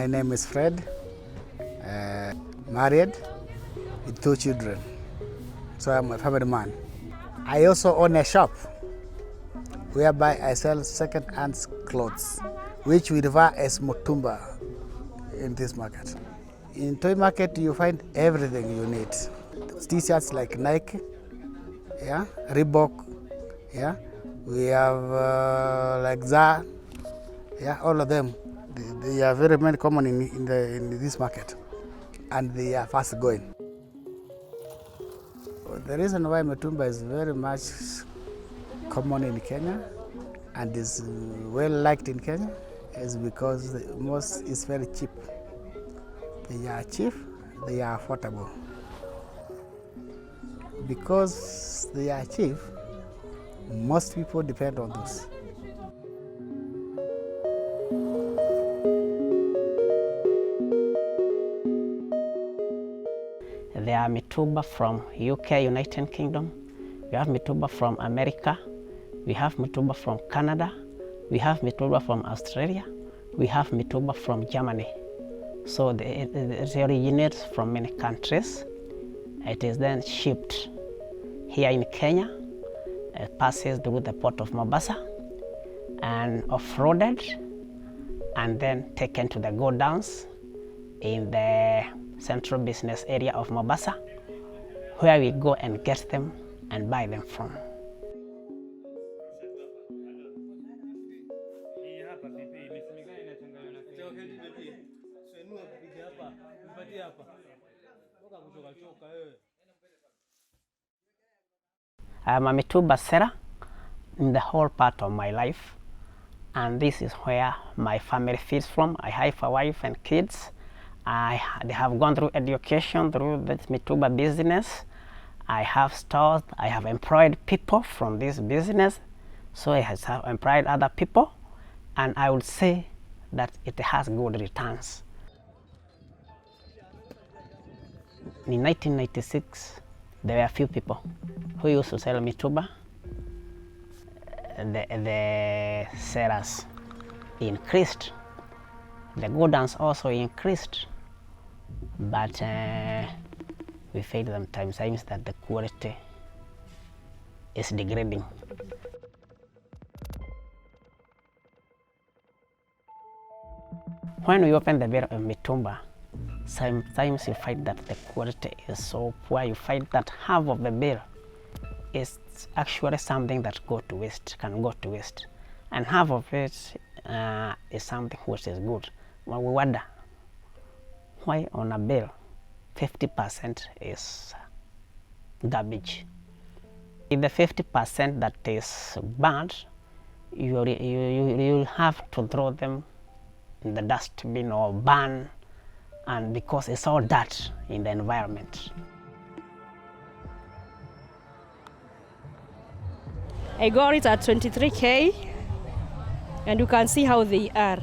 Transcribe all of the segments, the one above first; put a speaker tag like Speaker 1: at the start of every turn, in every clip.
Speaker 1: My name is Fred, married with 2 children, so I'm a family man. I also own a shop whereby I sell second-hand clothes, which we refer as mutumba in this market. In toy market, you find everything you need. T-shirts like Nike, yeah, Reebok, yeah. We have like Zara, yeah, all of them. They are very, very common in this market, and they are fast going. The reason why mutumba is very much common in Kenya and is well liked in Kenya is because it's very cheap. They are cheap, they are affordable. Because they are cheap, most people depend on those.
Speaker 2: There are mitumba from UK, United Kingdom. We have mitumba from America. We have mitumba from Canada. We have mitumba from Australia. We have mitumba from Germany. So it originates from many countries. It is then shipped here in Kenya. It passes through the port of Mombasa and off-roaded and then taken to the godowns in the central business area of Mombasa, where we go and get them and buy them from. I'm a mitumba seller in the whole part of my life, and this is where my family feeds from. I have a wife and kids. They have gone through education through this mitumba business. I have stores. I have employed people from this business, so I have employed other people, and I would say that it has good returns. In 1996, there were a few people who used to sell mitumba. The sellers increased. The godowns also increased. But we find sometimes that the quality is degrading. When we open the bale of mitumba, sometimes you find that the quality is so poor. You find that half of the bale is actually something that can go to waste, and half of it is something which is good. Well, we wonder why on a bale 50% is garbage. In the 50% that is bad, you'll have to throw them in the dustbin or burn, and because it's all dirt in the environment.
Speaker 3: I got it at 23K, and you can see how they are.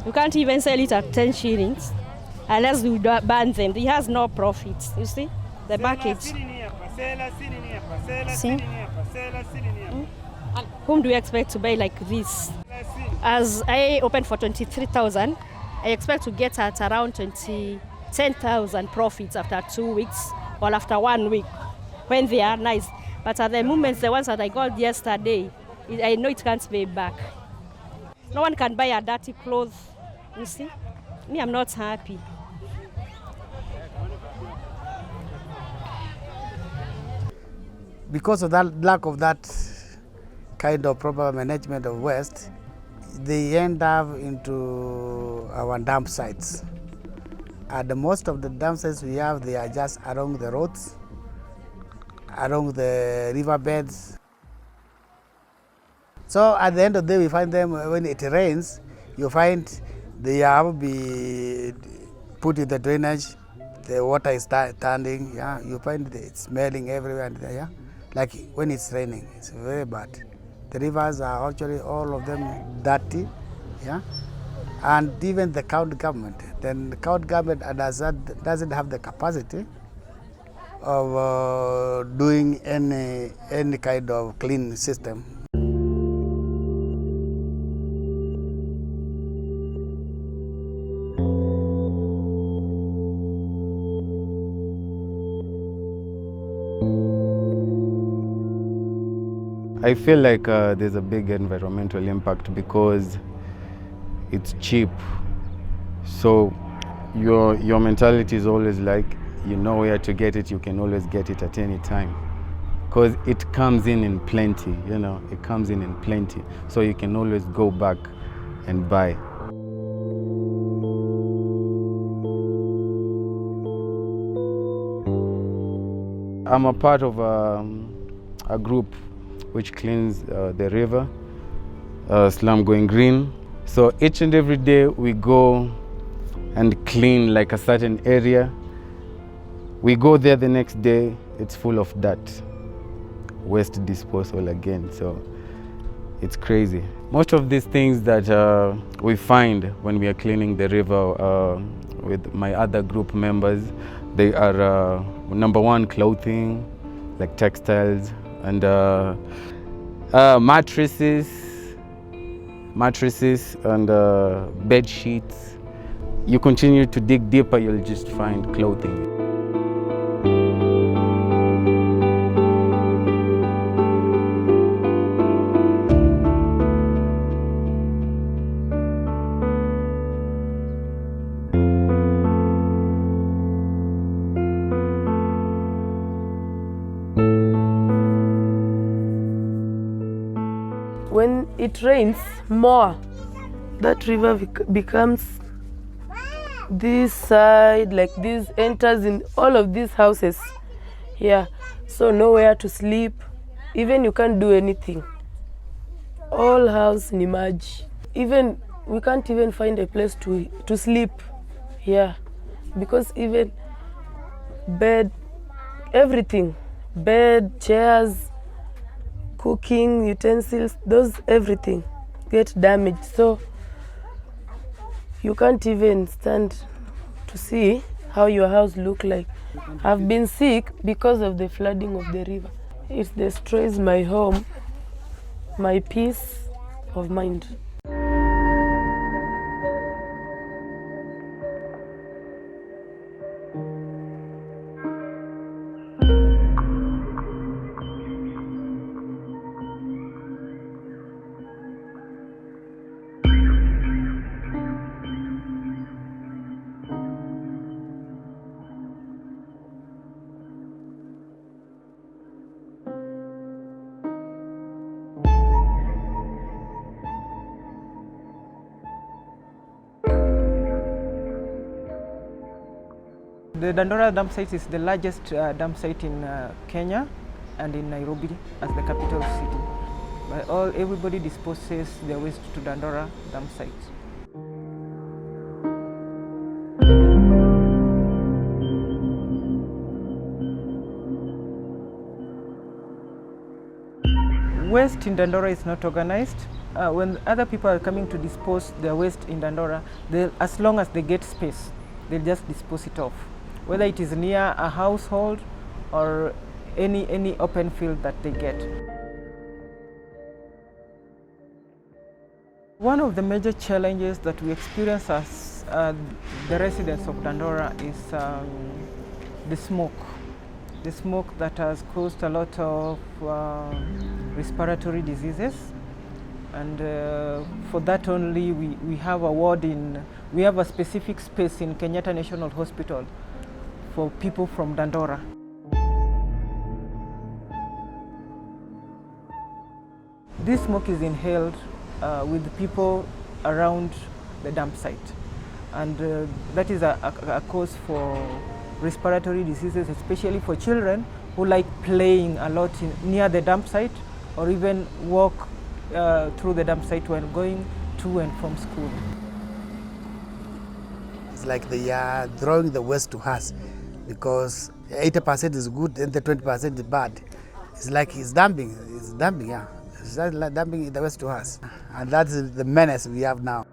Speaker 3: You can't even sell it at 10 shillings unless you burn them. It has no profits. You see the market. See? Whom do you expect to buy like this? As I opened for 23,000, I expect to get at around 10,000 profits after 2 weeks or after 1 week when they are nice. But at the moment, the ones that I got yesterday, I know it can't pay back. No one can buy a dirty clothes. You see? Me, I'm not happy.
Speaker 1: Because of that lack of that kind of proper management of waste, they end up into our dump sites. And most of the dump sites we have, they are just along the roads, along the riverbeds. So at the end of the day, we find them when it rains, you find they have to be put in the drainage, the water is standing, yeah. You find it smelling everywhere, and yeah. Like when it's raining, it's very bad. The rivers are actually all of them dirty, yeah. And even the county government, then the county government doesn't have the capacity of doing any kind of clean system. .
Speaker 4: I feel like there's a big environmental impact because it's cheap. So your mentality is always like, you know where to get it, you can always get it at any time. Because it comes in plenty, you know, it comes in plenty. So you can always go back and buy. I'm a part of a group which cleans the river, Slum Going Green. So each and every day we go and clean like a certain area. We go there the next day, it's full of dirt. Waste disposal again, so it's crazy. Most of these things that we find when we are cleaning the river with my other group members, they are number one, clothing, like textiles, and mattresses and bed sheets. You continue to dig deeper, you'll just find clothing.
Speaker 5: When it rains more, that river becomes this side, like this, enters in all of these houses here. So nowhere to sleep, even you can't do anything. All house ni maji. Even we can't even find a place to sleep here, because even bed, everything, bed, chairs, cooking utensils, those everything get damaged. So you can't even stand to see how your house look like. I've been sick because of the flooding of the river. It destroys my home, my peace of mind.
Speaker 6: The Dandora dump site is the largest dump site in Kenya and in Nairobi as the capital city. Everybody disposes their waste to Dandora dump site. Waste in Dandora is not organized. When other people are coming to dispose their waste in Dandora, as long as they get space, they'll just dispose it off, whether it is near a household or any open field that they get. One of the major challenges that we experience as the residents of Dandora is the smoke. The smoke that has caused a lot of respiratory diseases, and for that only we have a specific space in Kenyatta National Hospital for people from Dandora. This smoke is inhaled with people around the dump site, and that is a cause for respiratory diseases, especially for children who like playing a lot near the dump site, or even walk through the dump site when going to and from school.
Speaker 1: It's like they are throwing the waste to us, because 80% is good and the 20% is bad. It's like it's dumping, yeah. It's like dumping the waste to us. And that's the menace we have now.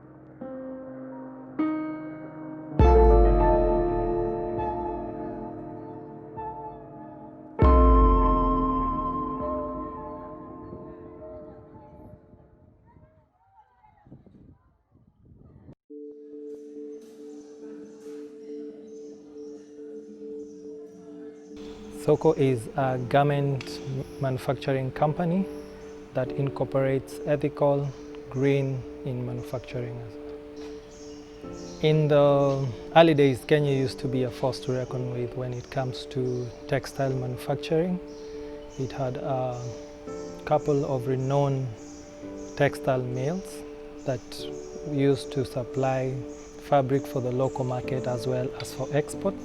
Speaker 7: Soko is a garment manufacturing company that incorporates ethical, green in manufacturing. In the early days, Kenya used to be a force to reckon with when it comes to textile manufacturing. It had a couple of renowned textile mills that used to supply fabric for the local market as well as for export.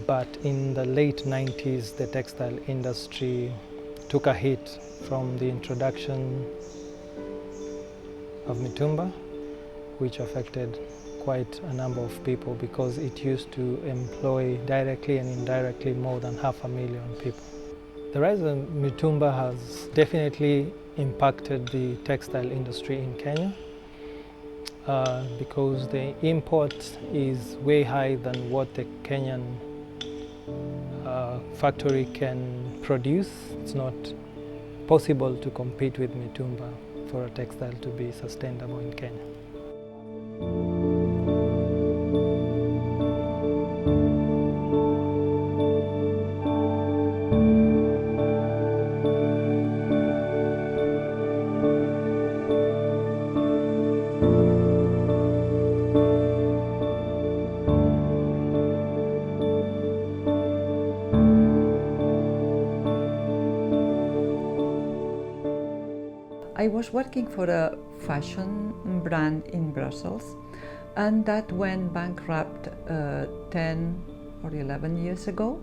Speaker 7: But in the late 90s, the textile industry took a hit from the introduction of mitumba, which affected quite a number of people because it used to employ directly and indirectly more than 500,000 people. The rise of mitumba has definitely impacted the textile industry in Kenya because the import is way higher than what the Kenyan factory can produce. It's not possible to compete with mitumba for a textile to be sustainable in Kenya.
Speaker 8: I was working for a fashion brand in Brussels, and that went bankrupt 10 or 11 years ago.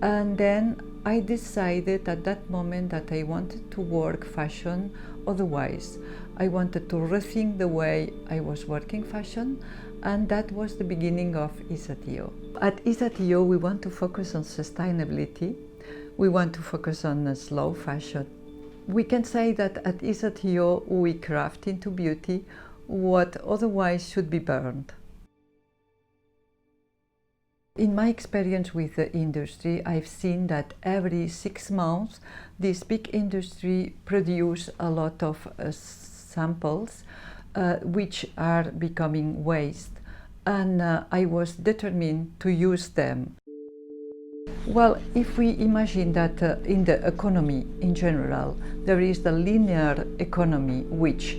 Speaker 8: And then I decided at that moment that I wanted to work fashion otherwise. I wanted to rethink the way I was working fashion, and that was the beginning of ISATIO. At ISATIO, we want to focus on sustainability. We want to focus on slow fashion. We can say that at ISATIO we craft into beauty what otherwise should be burned. In my experience with the industry, I've seen that every 6 months this big industry produces a lot of samples which are becoming waste, and I was determined to use them. Well, if we imagine that in the economy in general, there is the linear economy which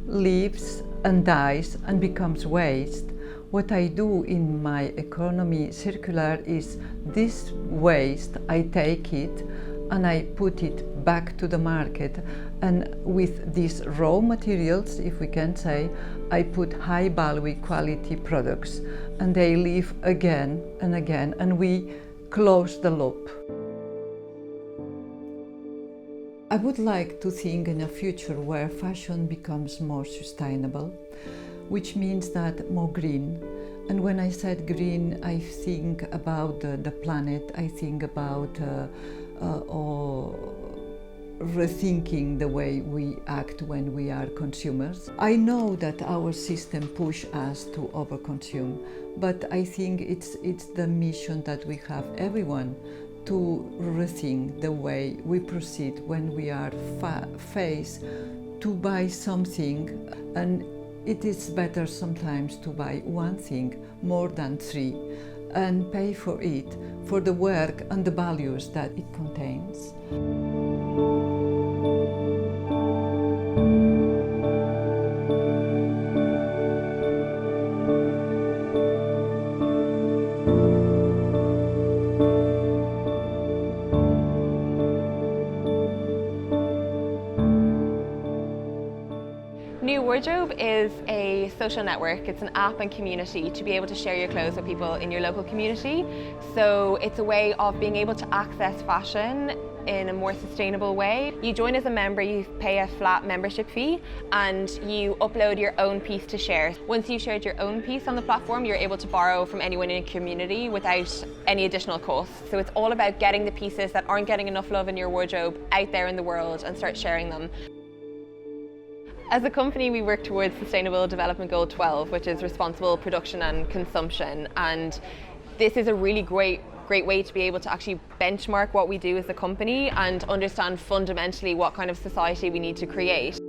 Speaker 8: lives and dies and becomes waste, what I do in my economy circular is this waste, I take it and I put it back to the market, and with these raw materials, if we can say, I put high value quality products, and they live again and again, and we close the loop. I would like to think in a future where fashion becomes more sustainable, which means that more green. And when I said green, I think about the planet, I think about rethinking the way we act when we are consumers. I know that our system pushes us to overconsume, but I think it's the mission that we have, everyone, to rethink the way we proceed when we are faced to buy something, and it is better sometimes to buy one thing more than 3 and pay for it, for the work and the values that it contains.
Speaker 9: New Wardrobe is a social network. It's an app and community to be able to share your clothes with people in your local community. So it's a way of being able to access fashion in a more sustainable way. You join as a member, you pay a flat membership fee, and you upload your own piece to share. Once you've shared your own piece on the platform, you're able to borrow from anyone in your community without any additional cost. So it's all about getting the pieces that aren't getting enough love in your wardrobe out there in the world and start sharing them. As a company, we work towards Sustainable Development Goal 12, which is responsible production and consumption. And this is a really great way to be able to actually benchmark what we do as a company and understand fundamentally what kind of society we need to create.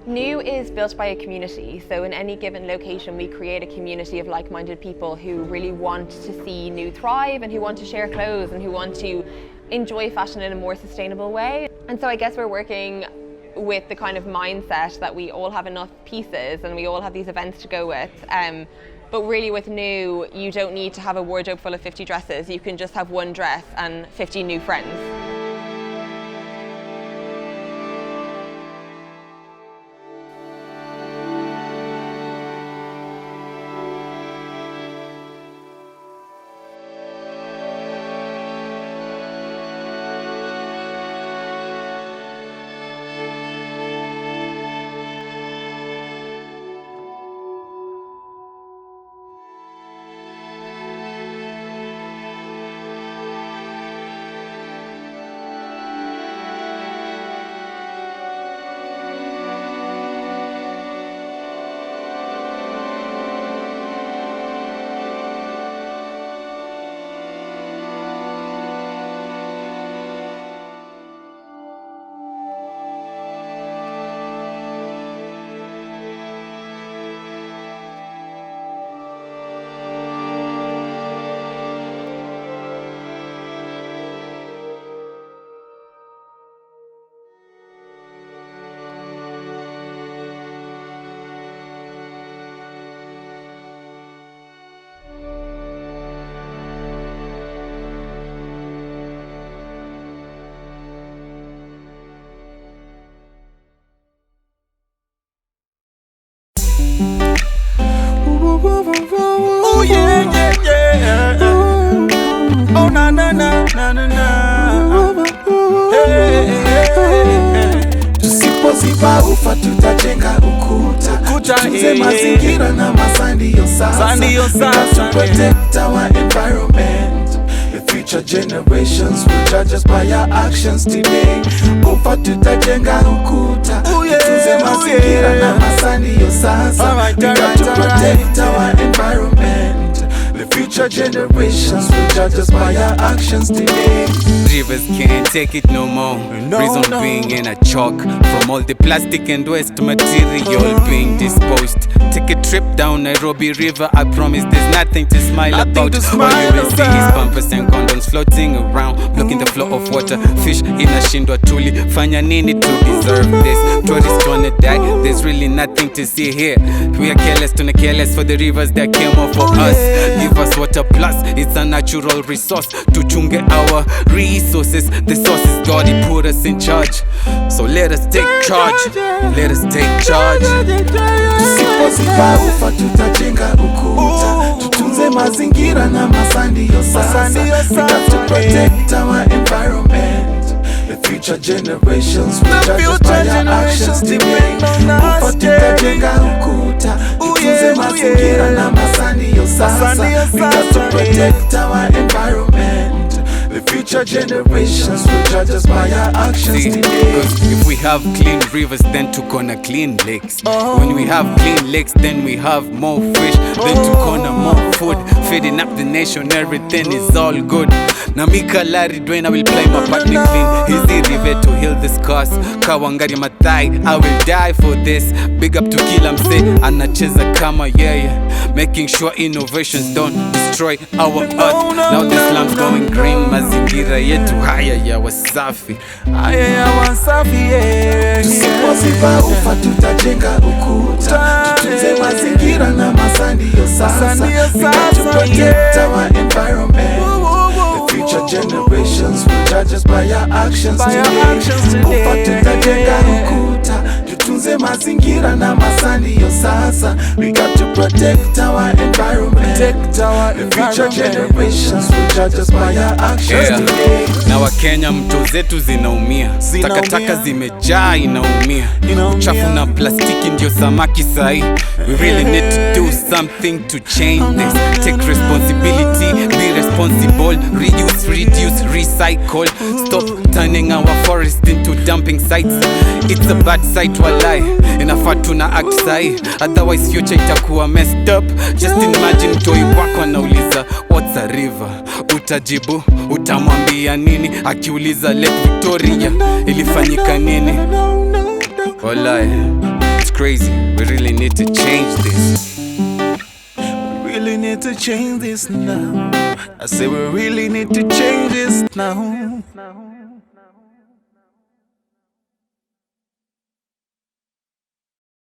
Speaker 9: New is built by a community, so in any given location we create a community of like-minded people who really want to see New thrive and who want to share clothes and who want to enjoy fashion in a more sustainable way. And so I guess we're working with the kind of mindset that we all have enough pieces and we all have these events to go with. But really with new, you don't need to have a wardrobe full of 50 dresses. You can just have one dress and 50 new friends.
Speaker 10: Oh yeah, yeah, yeah. Oh na na na na na na. Hey, hey, hey. Tusipoziba ufa tutajenga ukuta. Tutunze mazingira na masandi yo sasa. We have to protect our environment. The future generations will judge us by our actions today. Ufa tutajenga ukuta. Tutunze mazingira na masandi yo sasa. We got to protect our environment. The future generations will judge us by our actions today.
Speaker 4: Rivers can't take it no more. Reason being in a choke from all the plastic and waste material being disposed. Take a trip down Nairobi River. I promise there's nothing to smile about. All you will see is pampers and condoms floating around, blocking the flow of water. Fish inashindwa tuli. Fanya nini to deserve this? Tourists wanna die. There's really nothing to see here. We are careless to careless for the rivers that came off for us. Give us water plus, it's a natural resource. Tuchunge our resources. The source is God, He put us in charge. So let us take charge. Let us take charge.
Speaker 10: Tusipoziba ufa tutajenga ukuta. Tutunze mazingira na masandi yo sasa. We got to protect our environment. The future generations will judge us by our actions today. Ufa tutajenga ukuta. Tutunze mazingira na masandi yo sasa. We got to protect our environment. The future generations will judge us by our actions today.
Speaker 4: Because if we have clean rivers, then to corner clean lakes. When we have clean lakes, then we have more fish. Then to corner more food. Feeding up the nation, everything is all good. Namika Larry Dwayne, I will play my partner clean. Easy river to heal the scars. Kawangari Matai, I will die for this. Big up to Kilam say, anacheza kama yeah. Making sure innovations don't destroy our earth. Now the slums going green. Mazingira yetu haya ya wasafi.
Speaker 10: Haya ya wasafi, yeah. Tusipoziba ufa tutajenga ukuta. Tutunze mazingira na masandi yo sasa. We got to protect our environment. The future generations will judge us by our actions today. Ufa tutajenga ukuta. Tutunze mazingira na masandi yo sasa. We got to protect our environment. The future generations will judge us by our actions today.
Speaker 4: Na Wakenya mto zetu zinaumia. Takataka zimejaa inaumia. Uchafu na plastiki ndio samaki sahi. We really need to do something to change this. Take responsibility, be responsible. Reduce, recycle. Stop turning our forest into dumping sites. It's a bad sight walai. Inafaa tuna act sahi. Otherwise future itakuwa messed up. Just imagine toy wako anauliza what's a river? Utajibu, utamwambia nini? Akiuliza Lake Victoria ilifanyika nini? Walai, it's crazy. We really need to change this.
Speaker 10: We really need need to change this now. I say we really need to change this now.